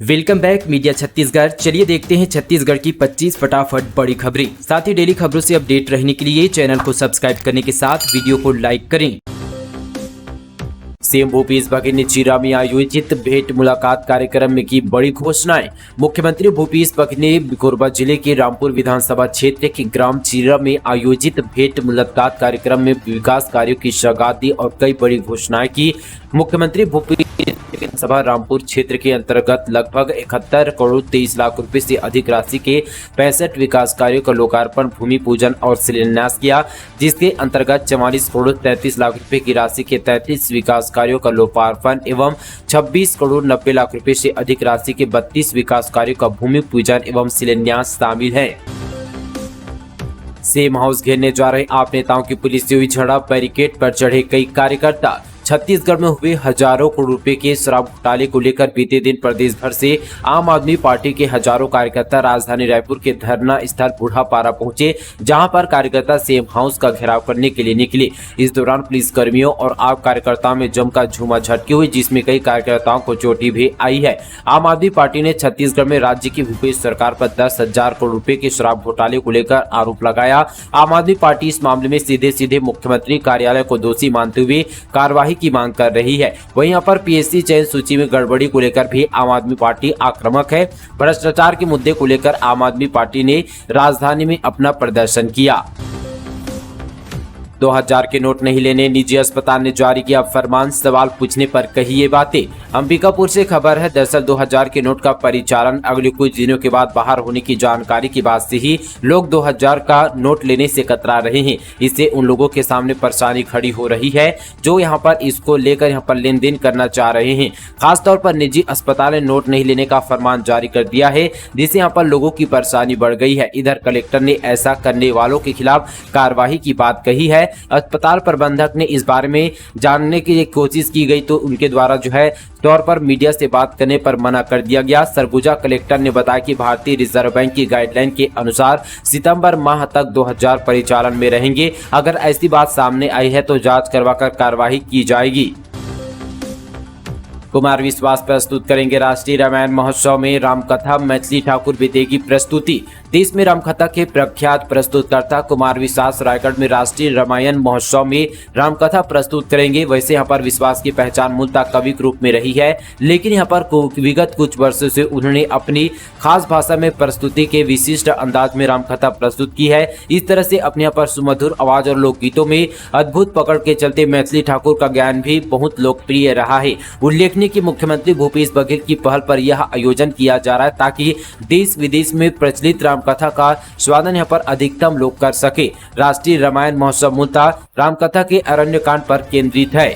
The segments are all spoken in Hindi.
Welcome back media Chhattisgarh. चलिए देखते हैं छत्तीसगढ़ की 25 फटाफट बड़ी खबरें। साथ ही डेली खबरों से अपडेट रहने के लिए चैनल को सब्सक्राइब करने के साथ वीडियो को लाइक करें। सीएम भूपेश बघेल ने चिरा में आयोजित भेंट मुलाकात कार्यक्रम में की बड़ी घोषणाएं। मुख्यमंत्री भूपेश बघेल ने कोरबा जिले के रामपुर विधानसभा क्षेत्र के ग्राम चिरा में आयोजित भेंट मुलाकात कार्यक्रम में विकास कार्यों की सौगात दी और कई बड़ी घोषणाएं की। मुख्यमंत्री भूपेश विधानसभा रामपुर क्षेत्र के अंतर्गत लगभग 71 करोड़ 23 लाख रुपए से अधिक राशि के 65 विकास कार्यों का लोकार्पण, भूमि पूजन और शिलान्यास किया, जिसके अंतर्गत 44 करोड़ 33 लाख रुपए की राशि के 33 विकास कार्यों का लोकार्पण एवं 26 करोड़ 90 लाख रुपए से अधिक राशि के 32 विकास कार्यों का भूमि पूजन एवं शिलान्यास शामिल है। सीएम हाउस घेरने जा रहे आप नेताओं की पुलिस से हुई झड़प, बैरिकेड पर चढ़े कई कार्यकर्ता। छत्तीसगढ़ में हुए हजारों करोड़ रुपए के शराब घोटाले को लेकर बीते दिन प्रदेश भर से आम आदमी पार्टी के हजारों कार्यकर्ता राजधानी रायपुर के धरना स्थल बूढ़ापारा पहुंचे, जहां पर कार्यकर्ता सीएम हाउस का घेराव करने के लिए निकले। इस दौरान पुलिस कर्मियों और आप कार्यकर्ताओं में जमकर झूमाझटकी हुई, जिसमें कई कार्यकर्ताओं को चोटें भी आई है। आम आदमी पार्टी ने छत्तीसगढ़ में राज्य की भूपेश सरकार पर 10,000 करोड़ रुपए के शराब घोटाले को लेकर आरोप लगाया। आम आदमी पार्टी इस मामले में सीधे मुख्यमंत्री कार्यालय को दोषी मानते हुए कार्रवाई की मांग कर रही है। वहीं यहाँ पर पीएससी चयन सूची में गड़बड़ी को लेकर भी आम आदमी पार्टी आक्रामक है। भ्रष्टाचार के मुद्दे को लेकर आम आदमी पार्टी ने राजधानी में अपना प्रदर्शन किया। 2000 के नोट नहीं लेने, निजी अस्पताल ने जारी किया फरमान, सवाल पूछने पर कही ये बातें। अंबिकापुर से खबर है। दरअसल 2000 के नोट का परिचालन अगले कुछ दिनों के बाद बाहर होने की जानकारी के बाद से ही लोग 2000 का नोट लेने से कतरा रहे हैं। इससे उन लोगों के सामने परेशानी खड़ी हो रही है जो यहाँ पर इसको लेकर यहाँ पर लेन देन करना चाह रहे हैं। खासतौर पर निजी अस्पताल ने नोट नहीं लेने का फरमान जारी कर दिया है, जिससे यहाँ पर लोगों की परेशानी बढ़ गई है। इधर कलेक्टर ने ऐसा करने वालों के खिलाफ कार्रवाई की बात कही है। अस्पताल प्रबंधक ने इस बारे में जानने की कोशिश की गई तो उनके द्वारा जो है तौर पर मीडिया से बात करने पर मना कर दिया गया। सरगुजा कलेक्टर ने बताया कि भारतीय रिजर्व बैंक की गाइडलाइन के अनुसार सितंबर माह तक 2000 परिचालन में रहेंगे। अगर ऐसी बात सामने आई है तो जांच करवाकर कार्रवाई की जाएगी। कुमार विश्वास प्रस्तुत करेंगे राष्ट्रीय रामायण महोत्सव में रामकथा, मैथिली ठाकुर भी देगी प्रस्तुति। देश में रामकथा के प्रख्यात प्रस्तुतकर्ता कुमार विश्वास रायगढ़ में राष्ट्रीय रामायण महोत्सव में रामकथा प्रस्तुत करेंगे। वैसे यहाँ पर विश्वास की पहचान मूलतः कवि के रूप में रही है, लेकिन यहाँ पर विगत कुछ वर्षों से उन्होंने अपनी खास भाषा में प्रस्तुति के विशिष्ट अंदाज में रामकथा प्रस्तुत की है। इस तरह से अपने यहाँ पर सुमधुर आवाज और लोकगीतों में अद्भुत पकड़ के चलते मैथिली ठाकुर का ज्ञान भी बहुत लोकप्रिय रहा है। उल्लेखनीय कि मुख्यमंत्री भूपेश बघेल की पहल पर यह आयोजन किया जा रहा है ताकि देश विदेश में प्रचलित रामकथा का स्वादन यहाँ पर अधिकतम लोग कर सके। राष्ट्रीय रामायण महोत्सव मूलतः रामकथा के अरण्यकांड पर केंद्रित है।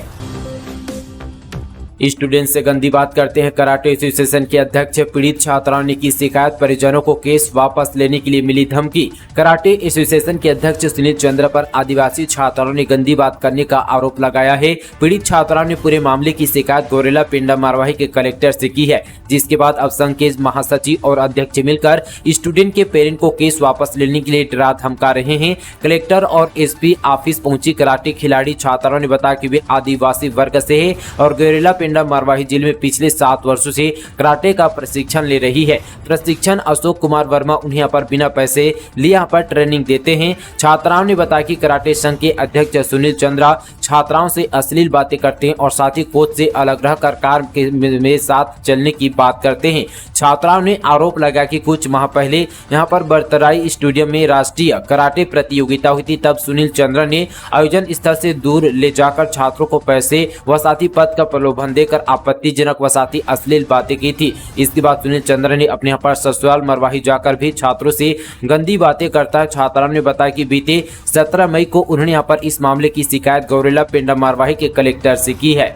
स्टूडेंट से गंदी बात करते हैं कराटे एसोसिएशन के अध्यक्ष। पीड़ित छात्राओं ने की शिकायत, परिजनों को केस वापस लेने के लिए मिली धमकी। कराटे एसोसिएशन के अध्यक्ष सुनील चंद्र पर आदिवासी छात्राओं ने गंदी बात करने का आरोप लगाया है। पीड़ित छात्राओं ने पूरे मामले की शिकायत गौरेला पिंडा मारवाही के कलेक्टर से की है, जिसके बाद अब संघ के महासचिव और अध्यक्ष मिलकर स्टूडेंट के पेरेंट को केस वापस लेने के लिए डरा धमका रहे हैं। कलेक्टर और एसपी ऑफिस पहुंची कराटे खिलाड़ी छात्राओं ने बताया कि वे आदिवासी वर्ग से है और गौरेला मारवाही जिले में पिछले 7 वर्षों से कराटे का प्रशिक्षण ले रही है। प्रशिक्षण अशोक कुमार वर्मा उन्हें यहाँ पर बिना पैसे लिए यहाँ पर ट्रेनिंग देते हैं। छात्राओं ने बताया कि कराटे संघ के अध्यक्ष सुनील चंद्रा छात्राओं से अश्लील बातें करते हैं और साथ ही कोच से अलग रहकर कार में साथ चलने की बात करते हैं। छात्राओं ने आरोप लगाया कि कुछ माह पहले यहाँ पर बरतराई स्टेडियम में राष्ट्रीय कराटे प्रतियोगिता हुई थी, तब सुनील चंद्रा ने आयोजन स्थल से दूर ले जाकर छात्रों को पैसे व साथी पद का प्रलोभन देकर आपत्तिजनक व साथी अश्लील बातें की थी। इसके बाद सुनील चंद्र ने अपने यहाँ पर ससुराल मरवाही जाकर भी छात्रों से गंदी बातें करता। छात्राओं ने बताया कि बीते 17 मई को उन्होंने यहाँ पर इस मामले की शिकायत गौरेला पिंडा मारवाही के कलेक्टर से की है।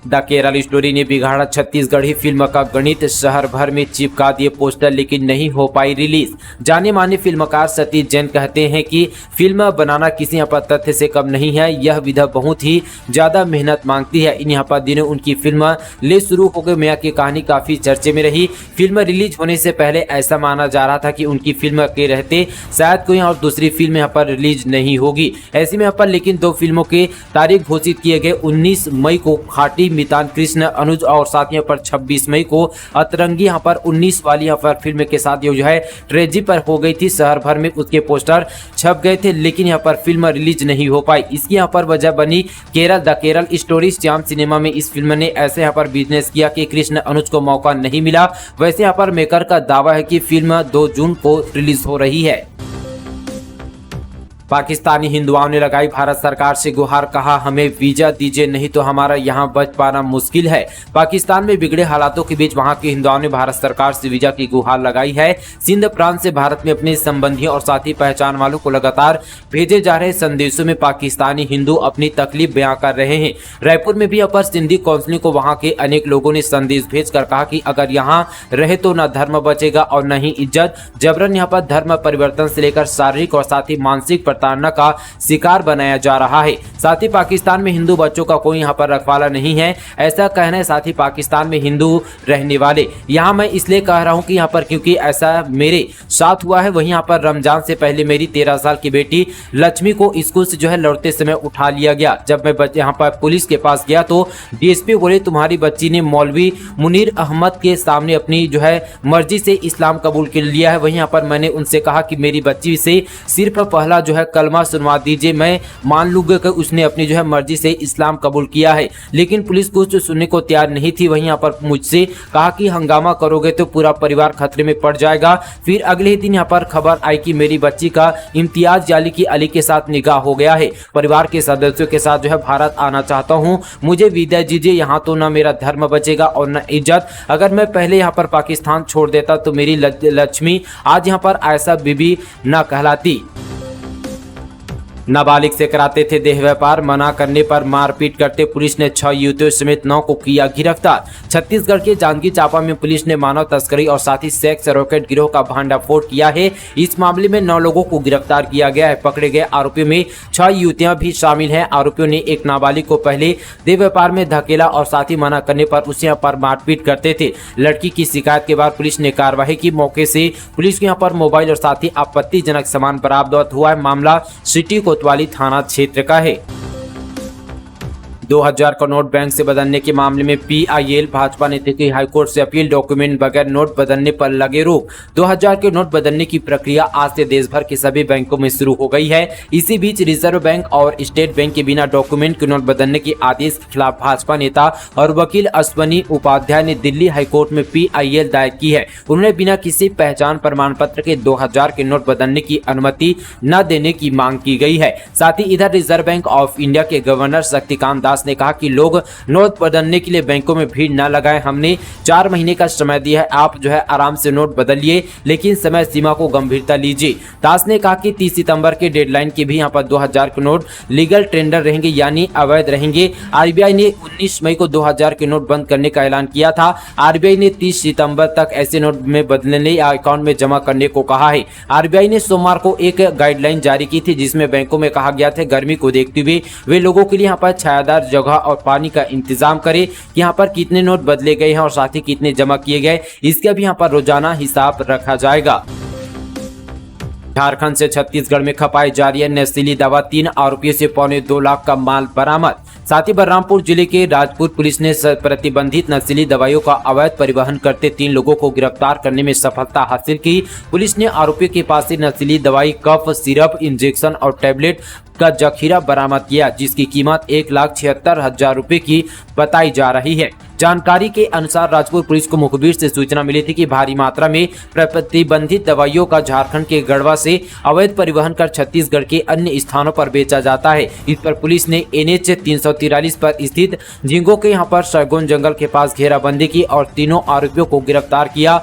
द केरल स्टोरी ने बिगाड़ा छत्तीसगढ़ी फिल्म का गणित, शहर भर में चिपका दिए पोस्टर लेकिन नहीं हो पाई रिलीज। जाने माने फिल्मकार सतीश जैन कहते हैं कि फिल्म बनाना किसी यहाँ पर तथ्य से कम नहीं है, यह विधा बहुत ही ज्यादा मेहनत मांगती है। इन यहाँ पर दिनों उनकी फिल्म ले शुरू हो गए मियाँ की कहानी काफी चर्चे में रही। फिल्म रिलीज होने से पहले ऐसा माना जा रहा था कि उनकी फिल्म के रहते शायद कोई और दूसरी फिल्म यहाँ पर रिलीज नहीं होगी। ऐसे में यहाँ पर लेकिन 2 फिल्मों के तारीख घोषित किए गए। 19 मई को खाटी मितान कृष्ण अनुज और साथ यहाँ पर 26 मई को अतरंगी यहाँ पर 19 वाली यहाँ पर फिल्म के साथ जो है ट्रेजी पर हो गई थी। शहर भर में उसके पोस्टर छप गए थे, लेकिन यहाँ पर फिल्म रिलीज नहीं हो पाई। इसकी यहाँ पर वजह बनी Kerala the Kerala story. Shyam cinema में इस फिल्म ने ऐसे यहाँ पर बिजनेस किया कि कृष्ण अनुज को मौका नहीं मिला। वैसे यहाँ पर मेकर का दावा है कि फिल्म 2 जून को रिलीज हो रही है। पाकिस्तानी हिंदुओं ने लगाई भारत सरकार से गुहार, कहा हमें वीजा दीजिए नहीं तो हमारा यहां बच पाना मुश्किल है। पाकिस्तान में बिगड़े हालातों के बीच वहां के हिंदुओं ने भारत सरकार से वीजा की गुहार लगाई है। सिंध प्रांत से भारत में अपने संबंधियों और साथी पहचान वालों को लगातार भेजे जा रहे संदेशों में पाकिस्तानी हिंदू अपनी तकलीफ बयां कर रहे हैं। रायपुर में भी अपर सिंधी काउंसिल को वहां के अनेक लोगों ने संदेश भेजकर कहा कि अगर यहाँ रहे तो न धर्म बचेगा और न ही इज्जत। जबरन यहाँ पर धर्म परिवर्तन से लेकर शारीरिक और साथ ही मानसिक प्रताड़ना का शिकार बनाया जा रहा है। साथ ही पाकिस्तान में हिंदू बच्चों का कोई यहाँ पर रखवाला नहीं है, ऐसा कहना है। साथ ही पाकिस्तान में हिंदू रहने वाले, यहाँ मैं इसलिए कह रहा हूँ कि यहाँ पर क्योंकि ऐसा मेरे साथ हुआ है। वहीं यहाँ पर रमजान से पहले मेरी 13 साल की बेटी लक्ष्मी को स्कूल से जो है लौटते समय उठा लिया गया। जब मैं यहाँ पर पुलिस के पास गया तो डीएसपी बोले तुम्हारी बच्ची ने मौलवी मुनीर अहमद के सामने अपनी जो है मर्जी से इस्लाम कबूल कर लिया है। वहीं यहाँ पर मैंने उनसे कहा कि मेरी बच्ची से सिर्फ पहला जो है कलमा सुनवा दीजिए, मैं मान लूंगा कि उसने अपनी जो है मर्जी से इस्लाम कबूल किया है। लेकिन पुलिस कुछ सुनने को तैयार नहीं थी। वहीं यहाँ पर मुझसे कहा कि हंगामा करोगे तो पूरा परिवार खतरे में पड़ जाएगा। फिर अगले ही दिन यहाँ पर खबर आई कि मेरी बच्ची का इम्तियाज जाली की अली के साथ निकाह हो गया है। परिवार के सदस्यों के साथ जो है भारत आना चाहता हूँ, मुझे विदा दीजिए। यहाँ तो न मेरा धर्म बचेगा और न इज्जत। अगर मैं पहले यहाँ पर पाकिस्तान छोड़ देता तो मेरी लक्ष्मी आज यहाँ पर आयशा बीबी न कहलाती। नाबालिग से कराते थे देह व्यापार, मना करने पर मारपीट करते पुलिस ने 6 युवतियों समेत 9 को किया गिरफ्तार। छत्तीसगढ़ के जांजगीर चांपा में पुलिस ने मानव तस्करी और साथ ही सेक्स रॉकेट गिरोह का भंडाफोड़ किया है। इस मामले में 9 लोगों को गिरफ्तार किया गया है। पकड़े गए आरोपियों में 6 युवतियां भी शामिल हैं। आरोपियों ने एक नाबालिग को पहले देह व्यापार में धकेला और साथ ही मना करने पर उसे यहाँ पर मारपीट करते थे। लड़की की शिकायत के बाद पुलिस ने कार्रवाई की। मौके से पुलिस को यहाँ पर मोबाइल और साथ ही आपत्तिजनक सामान बरामद हुआ है। मामला सिटी कोतवाली थाना क्षेत्र का है। 2000 का नोट बैंक से बदलने के मामले में पीआईएल भाजपा नेता की हाईकोर्ट से अपील, डॉक्यूमेंट बगैर नोट बदलने पर लगे रोक। 2000 के नोट बदलने की प्रक्रिया आज से देश भर के सभी बैंकों में शुरू हो गई है। इसी बीच रिजर्व बैंक और स्टेट बैंक के बिना डॉक्यूमेंट के नोट बदलने के आदेश के खिलाफ भाजपा नेता और वकील अश्वनी उपाध्याय ने दिल्ली हाईकोर्ट में पीआईएल दायर की है। उन्होंने बिना किसी पहचान प्रमाण पत्र के 2000 के नोट बदलने की अनुमति न देने की मांग की गई है। साथ ही इधर रिजर्व बैंक ऑफ इंडिया के गवर्नर शक्तिकांत दास ने कहा कि लोग नोट बदलने के लिए बैंकों में भीड़ न लगाएं। हमने 4 महीने का समय दिया है, आप जो है आराम से नोट बदलिए, लेकिन समय सीमा को गंभीरता लीजिए। दास ने कहा कि 30 सितंबर के डेडलाइन के भी यहाँ पर 2000 के नोट लीगल टेंडर रहेंगे, यानी अवैध रहेंगे। आरबीआई ने 19 मई को 2000 के नोट बंद करने का ऐलान किया था। आरबीआई ने 30 सितंबर तक ऐसे नोट में बदलने या अकाउंट में जमा करने को कहा है। आरबीआई ने सोमवार को एक गाइडलाइन जारी की थी, जिसमें बैंकों में कहा गया था गर्मी को देखते हुए वे लोगों के लिए यहाँ पर छायादार जगह और पानी का इंतजाम करें। यहाँ पर कितने नोट बदले गए हैं और साथ ही कितने जमा किए गए, इसका भी यहाँ पर रोजाना हिसाब रखा जाएगा। झारखंड से छत्तीसगढ़ में खपाई जारी है नशीली दवा, 3 आरोपियों से 2.25 लाख का माल बरामद। साथ ही बलरामपुर जिले के राजपुर पुलिस ने प्रतिबंधित नशीली दवाइयों का अवैध परिवहन करते 3 लोगों को गिरफ्तार करने में सफलता हासिल की। पुलिस ने आरोपियों के पास से नशीली दवाई, कफ, सिरप, इंजेक्शन और टैबलेट का जखीरा बरामद किया, जिसकी कीमत 1,76,000 रुपए की बताई जा रही है। जानकारी के अनुसार राजपुर पुलिस को मुखबिर से सूचना मिली थी कि भारी मात्रा में प्रतिबंधित दवाइयों का झारखंड के गढ़वा से अवैध परिवहन कर छत्तीसगढ़ के अन्य स्थानों पर बेचा जाता है। इस पर पुलिस ने NH 343 पर स्थित झिंगो के यहाँ पर सरगोन जंगल के पास घेराबंदी की और तीनों आरोपियों को गिरफ्तार किया।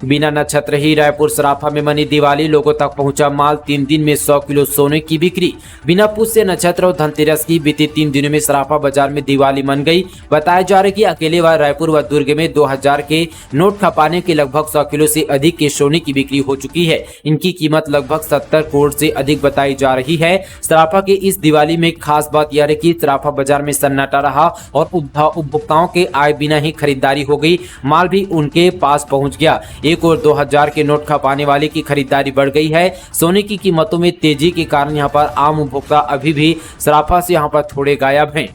बिना नक्षत्र ही रायपुर सराफा में मनी दिवाली, लोगों तक पहुंचा माल, 3 दिन में 100 किलो सोने की बिक्री। बिना पुष्य नक्षत्र और धनतेरस की बीते 3 दिनों में सराफा बाजार में दिवाली मन गई। बताया जा रहा है कि अकेले रायपुर व दुर्ग में 2000 के नोट खपाने के लगभग 100 किलो से अधिक के सोने की बिक्री हो चुकी है। इनकी कीमत लगभग 70 करोड़ से अधिक बताई जा रही है। सराफा के इस दिवाली में खास बात यह है कि सराफा बाजार में सन्नाटा रहा और उपभोक्ताओं के आए बिना ही खरीदारी हो गई, माल भी उनके पास पहुँच गया। एक और 2000 के नोट खपाने वाले की खरीदारी बढ़ गई है। सोने की कीमतों में तेजी के कारण यहाँ पर आम उपभोक्ता अभी भी सराफा से यहाँ पर थोड़े गायब हैं।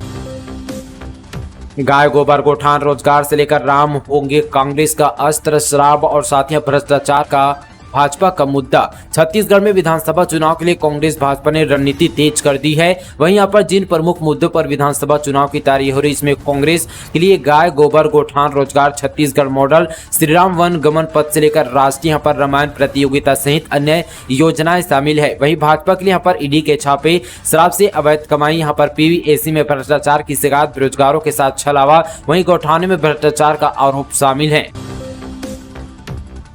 गाय गोबर गोठान रोजगार से लेकर राम होंगे कांग्रेस का अस्त्र, शराब और साथियों भ्रष्टाचार का भाजपा का मुद्दा। छत्तीसगढ़ में विधानसभा चुनाव के लिए कांग्रेस भाजपा ने रणनीति तेज कर दी है। वहीं यहाँ पर जिन प्रमुख मुद्दों पर विधानसभा चुनाव की तैयारी हो रही, इसमें कांग्रेस के लिए गाय गोबर गोठान रोजगार, छत्तीसगढ़ मॉडल, श्रीराम वन गमन पथ से लेकर राष्ट्रीय यहाँ पर रामायण प्रतियोगिता सहित अन्य योजनाएं शामिल है। वहीं भाजपा के लिए यहाँ पर ईडी के छापे, शराब से अवैध कमाई, यहाँ पर पीवीएसी में भ्रष्टाचार की शिकायत, बेरोजगारों के साथ छलावा, वहीं गौठाने में भ्रष्टाचार का आरोप शामिल है।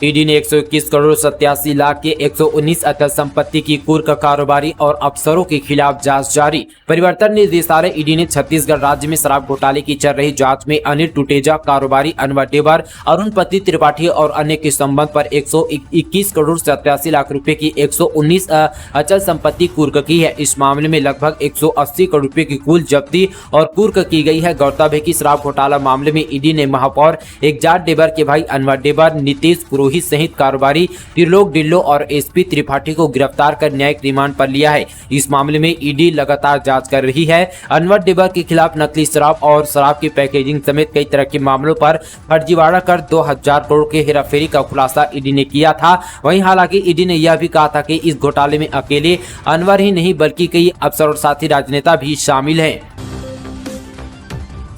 ईडी ने 121 करोड़ 87 लाख के 119 अचल संपत्ति की कुर्क कारोबारी और अफसरों के खिलाफ जांच जारी। परिवर्तन निदेशालय ईडी ने छत्तीसगढ़ राज्य में शराब घोटाले की चल रही जांच में अनिल टुटेजा कारोबारी, अनवर डेबर, अरुण पति त्रिपाठी और अन्य के संबंध पर 121 करोड़ 87 लाख रुपए की 119 अचल संपत्ति कुर्क की है। इस मामले में लगभग 180 करोड़ रुपए की कुल जब्ती और कुर्क की गई है। गौरतलब है कि शराब घोटाला मामले में ईडी ने महापौर एकजाट डेबर के भाई अनवर डेबर, नीतीश पुरोहित सहित कारोबारी त्रिलोक डिल्लो और एसपी त्रिपाठी को गिरफ्तार कर न्यायिक रिमांड पर लिया है। इस मामले में ईडी लगातार जांच कर रही है। अनवर डेबर के खिलाफ नकली शराब और शराब की पैकेजिंग समेत कई तरह के मामलों पर फर्जीवाड़ा कर 2000 करोड़ के हेराफेरी का खुलासा ईडी ने किया था। वहीं हालांकि ईडी ने यह भी कहा था कि इस घोटाले में अकेले अनवर ही नहीं बल्कि कई अफसर और साथी राजनेता भी शामिल हैं।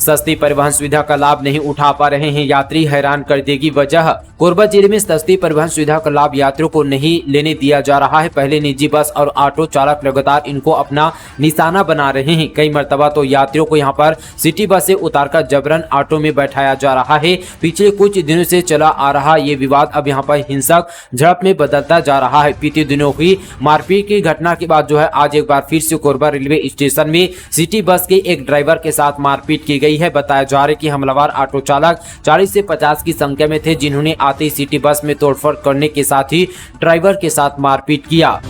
सस्ती परिवहन सुविधा का लाभ नहीं उठा पा रहे हैं यात्री, हैरान कर देगी वजह। कोरबा जिले में सस्ती परिवहन सुविधा का लाभ यात्रियों को नहीं लेने दिया जा रहा है। पहले निजी बस और ऑटो चालक लगातार इनको अपना निशाना बना रहे हैं। कई मर्तबा तो यात्रियों को यहां पर सिटी बस से उतारकर जबरन ऑटो में बैठाया जा रहा है। पिछले कुछ दिनों से चला आ रहा ये विवाद अब यहाँ पर हिंसक झड़प में बदलता जा रहा है। बीते दिनों हुई मारपीट की घटना के बाद जो है आज एक बार फिर से कोरबा रेलवे स्टेशन में सिटी बस के एक ड्राइवर के साथ मारपीट की गई है। बताया जा रहा है कि हमलावर ऑटो चालक 40 से 50 की संख्या में थे, जिन्होंने आते ही सिटी बस में तोड़फोड़ करने के साथ ही ड्राइवर के साथ मारपीट किया।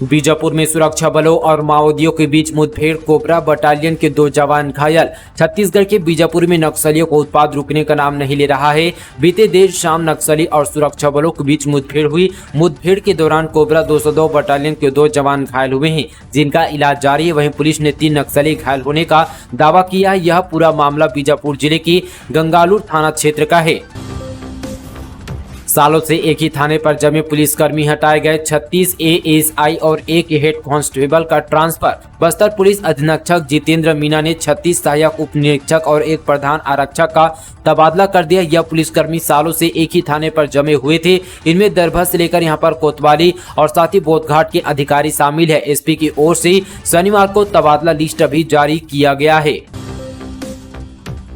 बीजापुर में सुरक्षा बलों और माओवादियों के बीच मुठभेड़, कोबरा बटालियन के 2 जवान घायल। छत्तीसगढ़ के बीजापुर में नक्सलियों को उत्पात रुकने का नाम नहीं ले रहा है। बीते देर शाम नक्सली और सुरक्षा बलों के बीच मुठभेड़ हुई। मुठभेड़ के दौरान कोबरा 202 बटालियन के 2 जवान घायल हुए हैं, जिनका इलाज जारी है। वहीं पुलिस ने 3 नक्सली घायल होने का दावा किया है। यह पूरा मामला बीजापुर जिले की गंगालूर थाना क्षेत्र का है। सालों से एक ही थाने पर जमे पुलिसकर्मी हटाए गए। 36 एएसआई और 1 हेड कांस्टेबल का ट्रांसफर। बस्तर पुलिस अधीक्षक जितेंद्र मीना ने 36 सहायक उप निरीक्षक और 1 प्रधान आरक्षक का तबादला कर दिया। यह पुलिसकर्मी सालों से एक ही थाने पर जमे हुए थे। इनमें दरभंगा से लेकर यहां पर कोतवाली और साथ ही बोधघाट के अधिकारी शामिल है। एसपी की ओर से शनिवार को तबादला लिस्ट भी जारी किया गया है।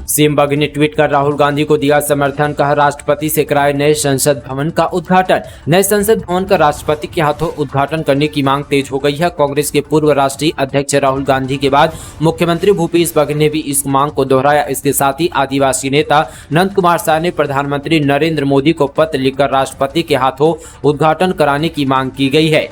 सीएम बागी ने ट्वीट कर राहुल गांधी को दिया समर्थन, कहा राष्ट्रपति से कराए नए संसद भवन का उद्घाटन। नए संसद भवन का राष्ट्रपति के हाथों उद्घाटन करने की मांग तेज हो गई है। कांग्रेस के पूर्व राष्ट्रीय अध्यक्ष राहुल गांधी के बाद मुख्यमंत्री भूपेश बघेल ने भी इस मांग को दोहराया। इसके साथ ही आदिवासी नेता नंद कुमार शाह ने प्रधानमंत्री नरेंद्र मोदी को पत्र लिखकर राष्ट्रपति के हाथों उद्घाटन कराने की मांग की गई है।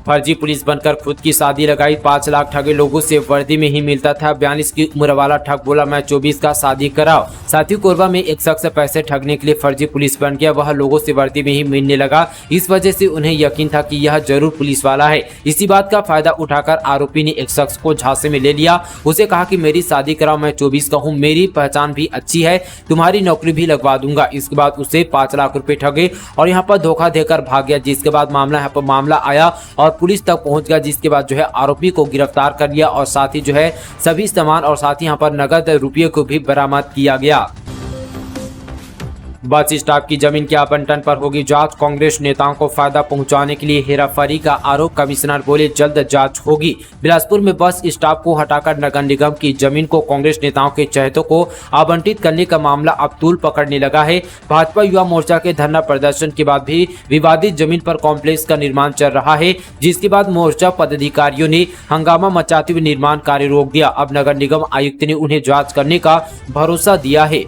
फर्जी पुलिस बनकर खुद की शादी लगाई, 5 लाख ठगे लोगों से वर्दी में ही मिलता था। 42 की उम्र वाला ठग बोला मैं 24 का शादी कराओ। साथ ही कोरबा में एक शख्स पैसे ठगने के लिए फर्जी पुलिस बन गया। वह लोगों से वर्दी में ही मिलने लगा। इस वजह से उन्हें यकीन था कि यह जरूर पुलिस वाला है। इसी बात का फायदा उठाकर आरोपी ने एक शख्स को झांसे में ले लिया। उसे कहा कि मेरी शादी कराओ, मैं 24 का हूँ, मेरी पहचान भी अच्छी है, तुम्हारी नौकरी भी लगवा दूंगा। इसके बाद उसे 5 लाख रुपए ठगे और यहाँ पर धोखा देकर भाग गया। जिसके बाद मामला आया और पुलिस तक पहुंच गया। जिसके बाद जो है आरोपी को गिरफ्तार कर लिया और साथ ही जो है सभी सामान और साथ ही यहाँ पर नगद रुपये को भी बरामद किया गया। बस स्टॉप की जमीन के आवंटन पर होगी जांच। कांग्रेस नेताओं को फायदा पहुंचाने के लिए हेराफेरी का आरोप, कमिश्नर बोले जल्द जांच होगी। बिलासपुर में बस स्टॉप को हटाकर नगर निगम की जमीन को कांग्रेस नेताओं के चहेतों को आवंटित करने का मामला अब तूल पकड़ने लगा है। भाजपा युवा मोर्चा के धरना प्रदर्शन के बाद भी विवादित जमीन पर कॉम्प्लेक्स का निर्माण चल रहा है, जिसके बाद मोर्चा पदाधिकारियों ने हंगामा मचाते हुए निर्माण कार्य रोक दिया। अब नगर निगम आयुक्त ने उन्हें जाँच करने का भरोसा दिया है।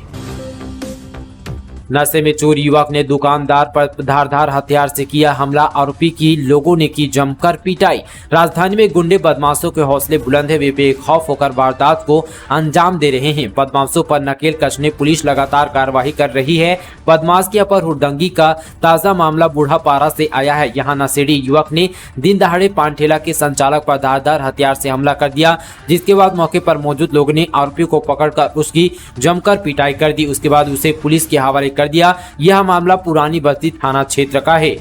नशे में चोर युवक ने दुकानदार पर धारदार हथियार से किया हमला, आरोपी की लोगों ने की जमकर पिटाई। राजधानी में गुंडे बदमाशों के हौसले बुलंद है, वे बेखौफ होकर वारदात को अंजाम दे रहे हैं। बदमाशों पर नकेल कसने पुलिस लगातार कार्रवाई कर रही है। बदमाश के पर हुड़दंगी का ताजा मामला बूढ़ापारा से आया है। यहाँ नशेड़ी युवक ने दिन दहाड़े पान ठेला के संचालक पर धारदार हथियार से हमला कर दिया, जिसके बाद मौके पर मौजूद लोगों ने आरोपी को पकड़कर उसकी जमकर पिटाई कर दी। उसके बाद उसे पुलिस के हवाले कर दिया। यह मामला पुरानी बस्ती थाना क्षेत्र का है।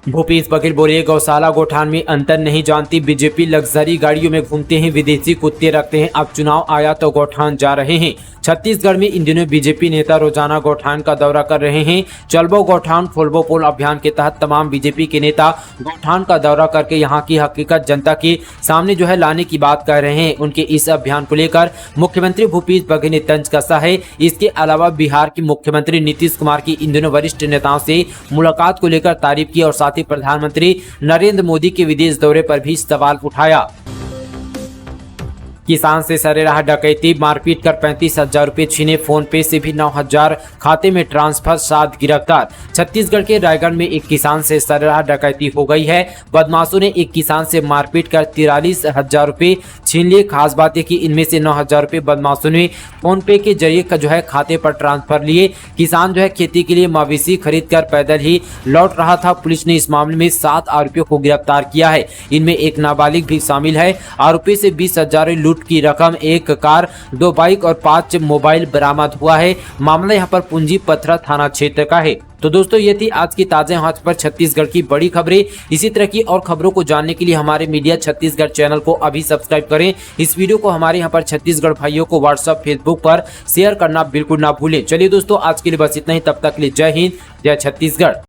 भूपेश बघेल बोले, गौशाला गोठान में अंतर नहीं जानती बीजेपी, लग्जरी गाड़ियों में घूमते हैं, विदेशी कुत्ते रखते हैं, अब चुनाव आया तो गोठान जा रहे हैं। छत्तीसगढ़ में इन दिनों बीजेपी नेता रोजाना गोठान का दौरा कर रहे हैं। चलबो गोठान खोलबो पोल अभियान के तहत तमाम बीजेपी के नेता गोठान का दौरा करके यहां की हकीकत जनता के सामने लाने की बात कर रहे हैं। उनके इस अभियान को लेकर मुख्यमंत्री भूपेश बघेल ने तंज कसा है। इसके अलावा बिहार के मुख्यमंत्री नीतीश कुमार की इन दिनों वरिष्ठ नेताओं से मुलाकात को लेकर तारीफ की और साथ ही प्रधानमंत्री नरेंद्र मोदी के विदेश दौरे पर भी सवाल उठाया। किसान से सरेराह डकैती, मारपीट कर 35,000 रुपए छीने, फोन पे से भी 9,000 खाते में ट्रांसफर, 7 गिरफ्तार। छत्तीसगढ़ के रायगढ़ में एक किसान से सरेराह डकैती हो गई है। बदमाशों ने एक किसान से मारपीट कर 43,000 रुपए छीन लिए। खास बात है कि इनमें से 9,000 रुपए बदमाशों ने फोन पे के जरिए खाते पर ट्रांसफर लिए। किसान खेती के लिए मवेशी खरीद कर पैदल ही लौट रहा था। पुलिस ने इस मामले में 7 आरोपियों को गिरफ्तार किया है। इनमें एक नाबालिग भी शामिल है। आरोपी से 20,000 लूट की रकम, 1 कार, 2 बाइक और 5 मोबाइल बरामद हुआ है। मामला यहां पर पूंजी पथरा थाना क्षेत्र का है। तो दोस्तों, ये थी आज की ताजा यहाँ पर छत्तीसगढ़ की बड़ी खबरें। इसी तरह की और खबरों को जानने के लिए हमारे मीडिया छत्तीसगढ़ चैनल को अभी सब्सक्राइब करें। इस वीडियो को हमारे यहाँ पर छत्तीसगढ़ भाइयों को व्हाट्सएप, फेसबुक पर शेयर करना बिल्कुल ना भूलें। चलिए दोस्तों, आज के लिए बस इतना ही। तब तक के लिए जय हिंद, जय छत्तीसगढ़।